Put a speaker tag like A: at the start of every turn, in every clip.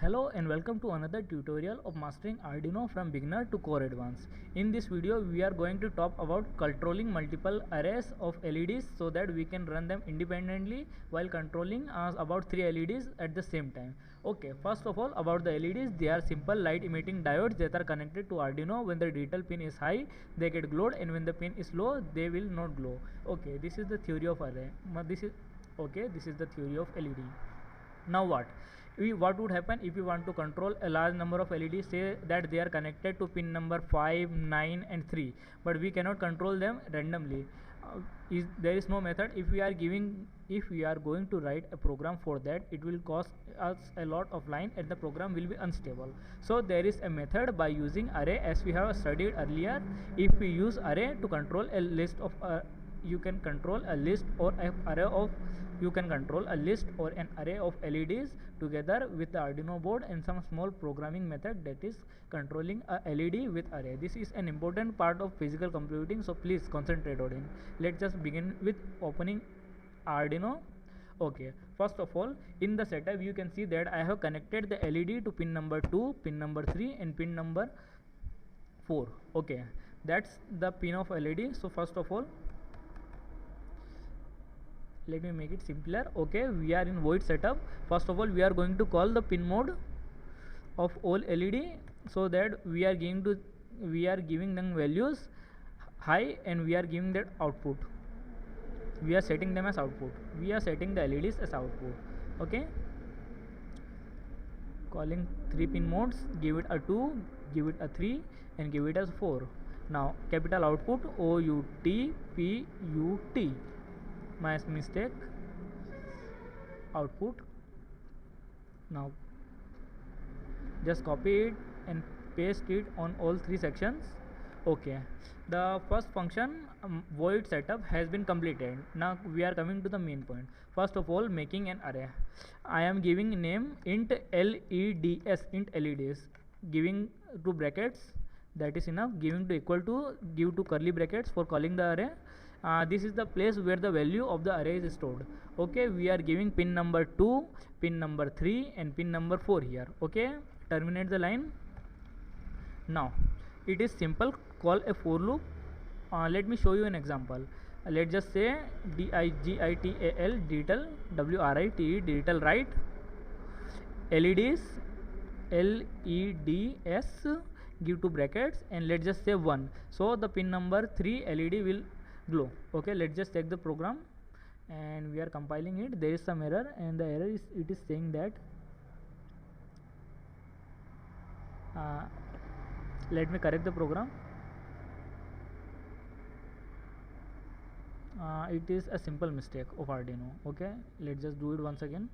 A: Hello and welcome to another tutorial of mastering Arduino from beginner to core advanced. In this video we are going to talk about controlling multiple arrays of LEDs so that we can run them independently while controlling about 3 LEDs at the same time. Okay, first of all about the LEDs, they are simple light emitting diodes that are connected to Arduino. When the digital pin is high they get glowed, and when the pin is low they will not glow. Okay, this is the theory of array. This is the theory of LED. Now what would happen if we want to control a large number of LEDs? Say that they are connected to pin number 5, 9 and 3, but we cannot control them randomly. There is no method. If we are going to write a program for that, it will cost us a lot of line and the program will be unstable. So there is a method by using array, as we have studied earlier. If we use array to control a list of you can control a list or an array of LEDs together with the Arduino board and some small programming method, that is controlling a LED with array. This is an important part of physical computing, so please concentrate on it. Let's just begin with opening Arduino. Okay, first of all, in the setup you can see that I have connected the LED to pin number 2, pin number 3 and pin number 4. Okay, that's the pin of LED. So first of all, let me make it simpler. Okay, we are in void setup. First of all, we are going to call the pin mode of all LED, so that we are giving them values high and we are giving that output. We are setting them as output. We are setting the LEDs as output. Okay, calling 3 pin modes, give it a 2, give it a 3 and give it as 4. Now capital output OUTPUT, my mistake, output. Now just copy it and paste it on all 3 sections. Okay, the first function void setup has been completed. Now we are coming to the main point. First of all, making an array. I am giving name int LEDs, giving to brackets, that is enough. Giving to equal to, give to curly brackets for calling the array. This is the place where the value of the array is stored. Okay, we are giving pin number 2, pin number 3 and pin number 4 here. Okay, terminate the line. Now it is simple, call a for loop. Let me show you an example. Let's just say digital WRITE digital write LEDs, give to brackets and let's just say 1. So the pin number 3 LED will glow. Okay, let's just check the program and we are compiling it. There is some error, and the error is, it is saying that let me correct the program. It is a simple mistake of Arduino. Okay, let's just do it once again.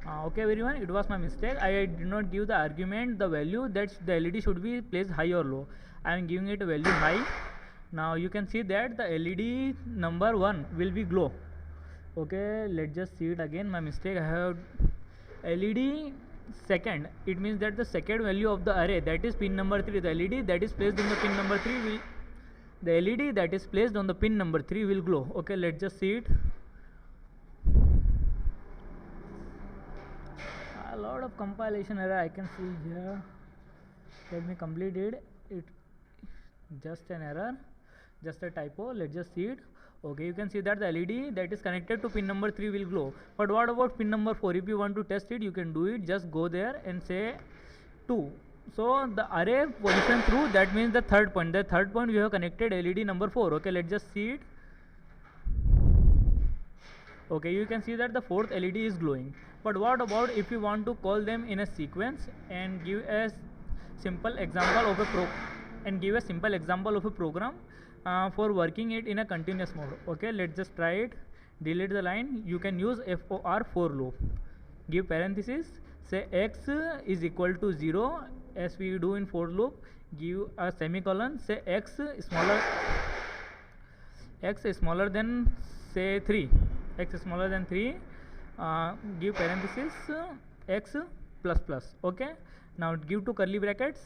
A: Okay everyone, it was my mistake. I did not give the argument the value that the LED should be placed high or low. I am giving it a value high. Now you can see that the LED number 1 will be glow. Okay, let's just see it again. My mistake, I have LED second. It means that the second value of the array, that is pin number 3, the LED that is placed on the pin number 3 will, the LED that is placed on the pin number 3 will glow. Okay, let's just see it. A lot of compilation error I can see here. Let me complete it. It just an error, just a typo. Let's just see it. Okay, you can see that the LED that is connected to pin number 3 will glow. But what about pin number 4? If you want to test it, you can do it. Just go there and say 2. So the array position through, that means the third point. The third point we have connected LED number 4. Okay, let's just see it. Okay, you can see that the 4th LED is glowing. But what about if you want to call them in a sequence and give a simple example of a program for working it in a continuous mode? Okay, let's just try it. Delete the line. You can use for loop. Give parenthesis, say x is equal to 0 as we do in for loop. Give a semicolon, say x is smaller than say 3. x smaller than 3, give parenthesis x plus plus. Okay, now give two curly brackets.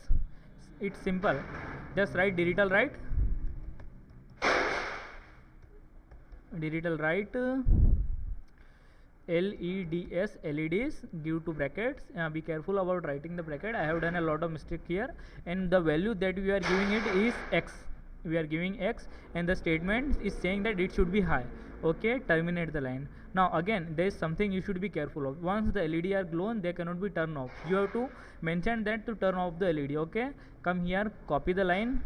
A: It's simple, just write digital write LEDs, give two brackets. Be careful about writing the bracket. I have done a lot of mistake here, and the value that we are giving it is x. We are giving x, and the statement is saying that it should be high. Okay, terminate the line. Now again, there is something you should be careful of. Once the LED are glown, they cannot be turned off. You have to mention that to turn off the LED. Okay, come here, copy the line.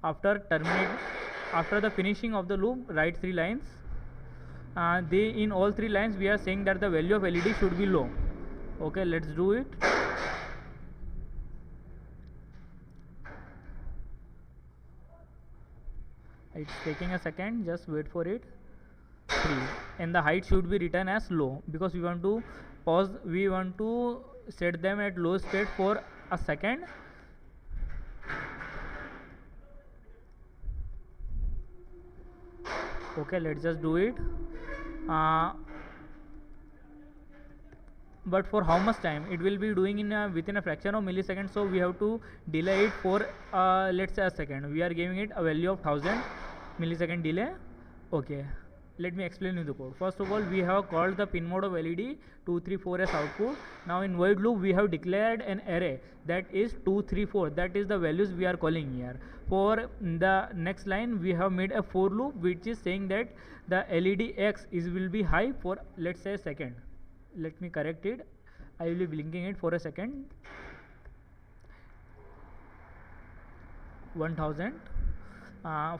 A: After the finishing of the loop, write 3 lines. In all 3 lines we are saying that the value of LED should be low. Okay, let's do it. It's taking a second, just wait for it. 3, and the height should be written as low, because we want to pause, we want to set them at low state for a second. Okay, let's just do it. But for how much time? It will be doing in within a fraction of milliseconds, so we have to delay it for let's say a second. We are giving it a value of 1000 millisecond delay. Okay, let me explain you the code. First of all, we have called the pin mode of LED 2, 3, 4 as output. Now in void loop we have declared an array that is 2, 3, 4. That is the values we are calling here. For the next line we have made a for loop which is saying that the LED X will be high for, let's say, a second. Let me correct it. I will be blinking it for a second. 1000.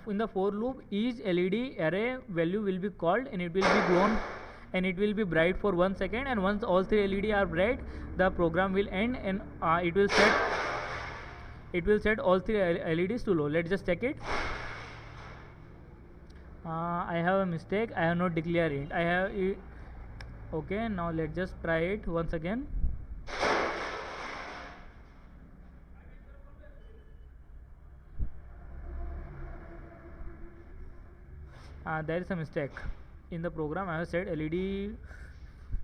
A: In the for loop, each LED array value will be called, and it will be glown, and it will be bright for 1 second. And once all 3 LED are bright, the program will end, and it will set all 3 LEDs to low. Let's just check it. I have a mistake. I have not declared it. I have it. Okay, now let's just try it once again. There is a mistake in the program. I have said LED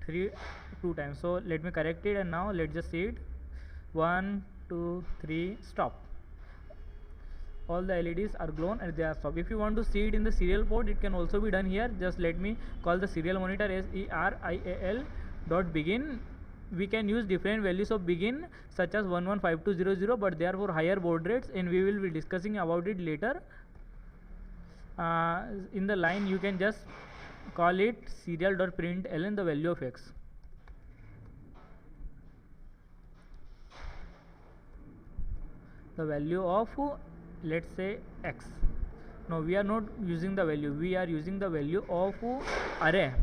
A: 2 times, so let me correct it, and now let's just see it. 1, 2, 3, stop. All the LEDs are glown and they are stopped. If you want to see it in the serial port, it can also be done here. Just let me call the serial monitor as serial.begin. We can use different values of begin such as 115200, but they are for higher baud rates, and we will be discussing about it later. In the line you can just call it serial.println the value of X. The value of, let's say, X. Now we are not using the value, we are using the value of array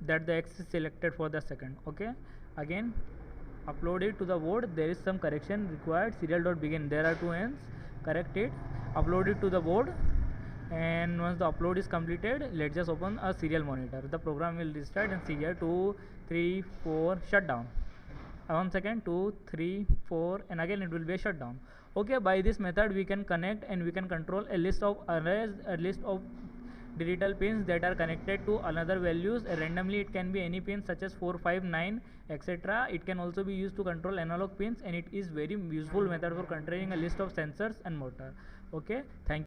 A: that the X is selected for the second. Okay, again upload it to the board. There is some correction required. Serial.begin, there are 2 n's. Correct it, upload it to the board, and once the upload is completed, let's just open a serial monitor. The program will restart, and see here 2, 3, 4, shutdown. 1 second, 2, 3, 4, and again it will be a shutdown. Okay, by this method we can connect and we can control a list of arrays, a list of digital pins that are connected to another values randomly. It can be any pin such as 4, 5, 9, etc. It can also be used to control analog pins, and it is very useful method for controlling a list of sensors and motor. Okay, thank you.